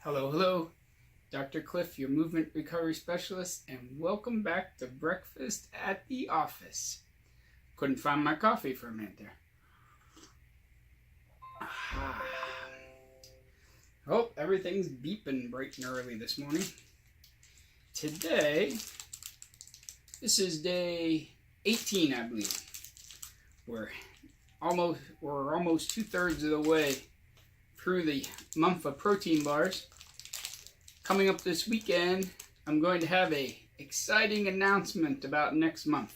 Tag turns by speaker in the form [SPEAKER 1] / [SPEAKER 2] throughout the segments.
[SPEAKER 1] Hello, hello. Dr. Clif, your movement recovery specialist, and welcome back to breakfast at the office. Couldn't find my coffee for a minute there. Oh, everything's beeping bright and early this morning. Today, this is day 18, I believe. We're almost 2/3 of the way through the month of protein bars. Coming up this weekend, I'm going to have an exciting announcement about next month.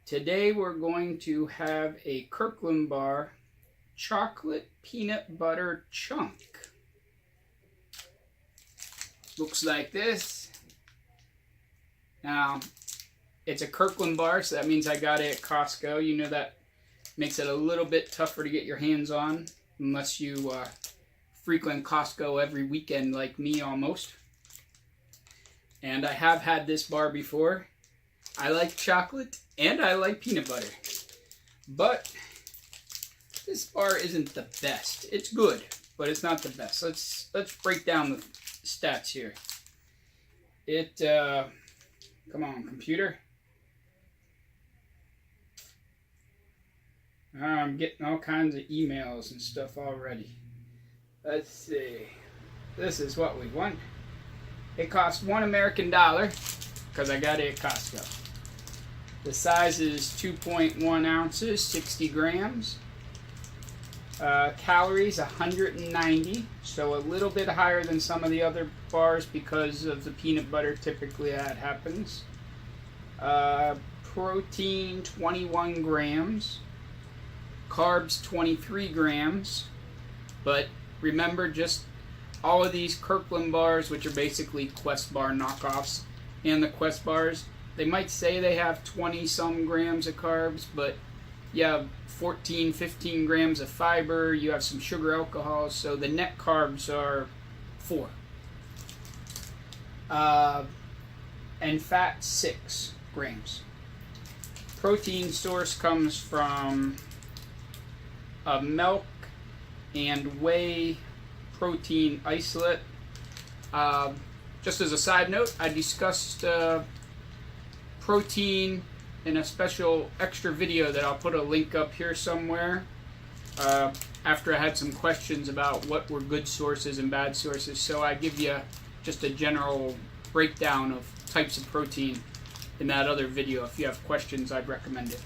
[SPEAKER 1] Today we're going to have a Kirkland bar chocolate peanut butter chunk. Looks like this. Now, it's a Kirkland bar, so that means I got it at Costco. You know that makes it a little bit tougher to get your hands on, unless you frequent Costco every weekend like me almost. And I have had this bar before. I like chocolate and I like peanut butter. But this bar isn't the best. It's good, but it's not the best. Let's break down the stats here. Come on, computer. I'm getting all kinds of emails and stuff already. Let's see. This is what we want. It costs $1 American because I got it at Costco. The size is 2.1 ounces, 60 grams. Calories 190, so a little bit higher than some of the other bars because of the peanut butter. Typically that happens. Protein 21 grams. Carbs 23 grams. But remember, just all of these Kirkland bars, which are basically Quest bar knockoffs, and the Quest bars, they might say they have 20 some grams of carbs, but you have 14, 15 grams of fiber, you have some sugar alcohol, so the net carbs are 4. And fat 6 grams. Protein source comes from milk and whey protein isolate. Just as a side note, I discussed protein in a special extra video that I'll put a link up here somewhere after I had some questions about what were good sources and bad sources. So I give you just a general breakdown of types of protein in that other video. If you have questions, I'd recommend it.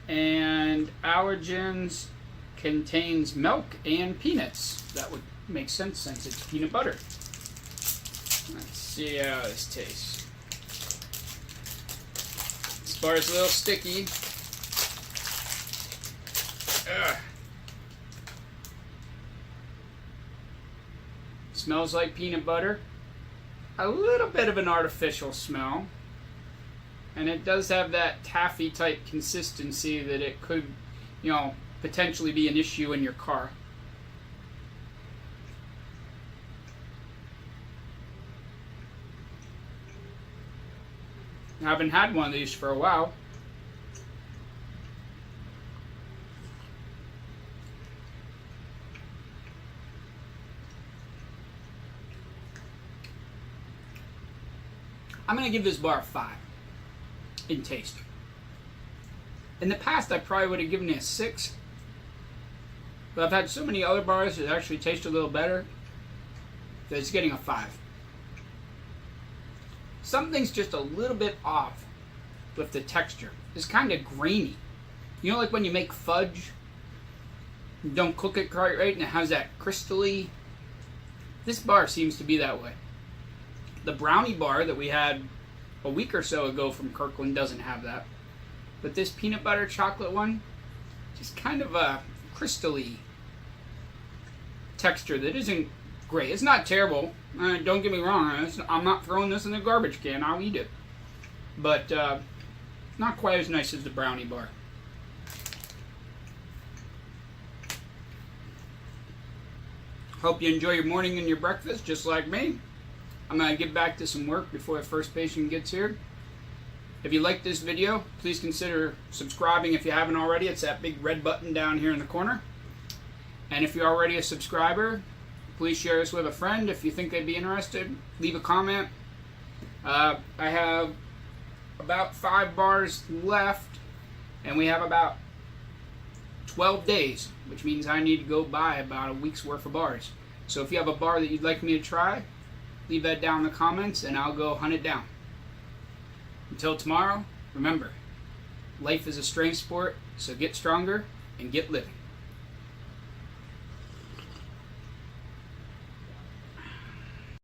[SPEAKER 1] And allergens contains milk and peanuts. That would make sense since it's peanut butter. Let's see how this tastes. This bar is a little sticky. Smells like peanut butter. A little bit of an artificial smell. And it does have that taffy type consistency that it could, potentially be an issue in your car. I haven't had one of these for a while. I'm going to give this bar a 5 in taste. In the past, I probably would have given it a 6. But I've had so many other bars that actually taste a little better that it's getting a 5. Something's just a little bit off with the texture. It's kind of grainy. You know, like when you make fudge, you don't cook it quite right and it has that crystally. This bar seems to be that way. The brownie bar that we had a week or so ago from Kirkland doesn't have that. But this peanut butter chocolate one, just kind of a crystally texture that isn't great. It's not terrible. Don't get me wrong. I'm not throwing this in the garbage can. I'll eat it. But not quite as nice as the brownie bar. Hope you enjoy your morning and your breakfast just like me. I'm going to get back to some work before the first patient gets here. If you like this video, please consider subscribing if you haven't already. It's that big red button down here in the corner. And if you're already a subscriber, please share this with a friend if you think they'd be interested. Leave a comment. I have about 5 bars left, and we have about 12 days, which means I need to go buy about a week's worth of bars. So if you have a bar that you'd like me to try, leave that down in the comments and I'll go hunt it down. Until tomorrow, remember, life is a strength sport, so get stronger and get living.